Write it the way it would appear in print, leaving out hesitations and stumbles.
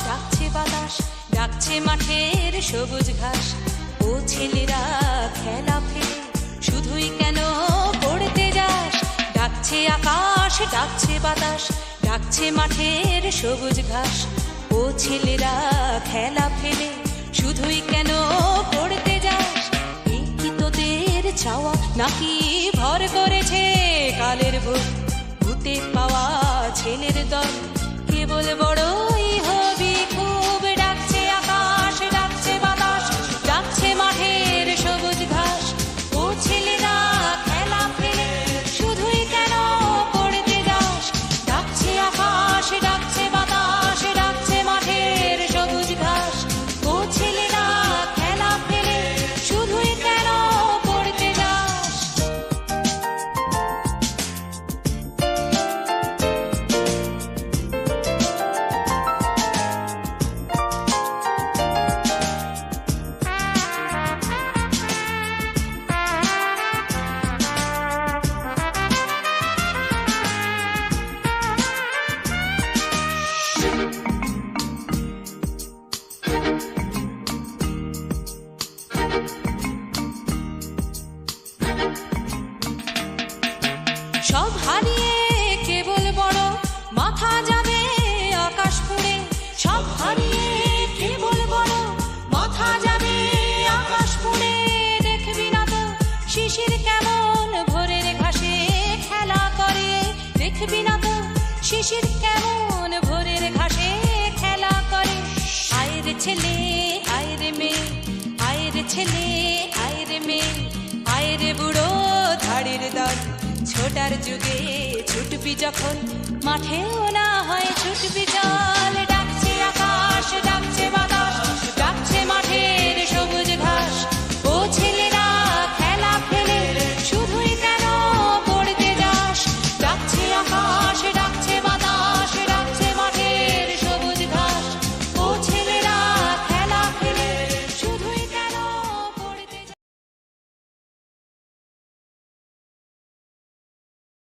ডাকছে বাতাস, ডাকছে মাঠের সবুজ ঘাস। ও ছেলেরা খেলা ফেলে শুধুই কেন পড়তে যাস? ডাকছে আকাশ, ডাকছে বাতাস, ডাকছে মাঠের সবুজ ঘাস। ও ছেলেরা খেলা ফেলে শুধুই কেন পড়তে যাস? এই কি তোদের চাওয়া নাকি ভর করেছে কালের ভূত? ভূতে পাওয়া ছেলের দল কেবল বড়ই হবি খুব। ডাকছে আকাশ, ডাকছে বাতাস, ডাকছে মাঠের সবুজ ঘাস। ও ছেলেরা খেলা ফেলে শুধুই কেন পড়তে যাস? ডাকছে আকাশ, ডাকছে বাতাস, ডাকছে মাঠের সবুজ ঘাস। ও ছেলেরা খেলা ফেলে শুধুই কেন পড়তে যাস? সব হারিয়ে কেবল বড় মাথা যাবে আকাশ পুড়ে। সব হারিয়ে কেবল বড় মাথা যাবে আকাশ পুড়ে। দেখবি না তো শিশির কেমন ভোরের ঘাসে খেলা করে? দেখবি না তো শিশির কেমন ভোরের ঘাসে খেলা করে? আয় রে ছেলে, আয় রে মেয়ে, আয় রে ছেলে, আয় রে মেয়ে, আয় রে বুড়ো ধাড়ির দল। ছোটার যুগে ছুটবি যখন মাঠেও না হয় ছুটবি চল।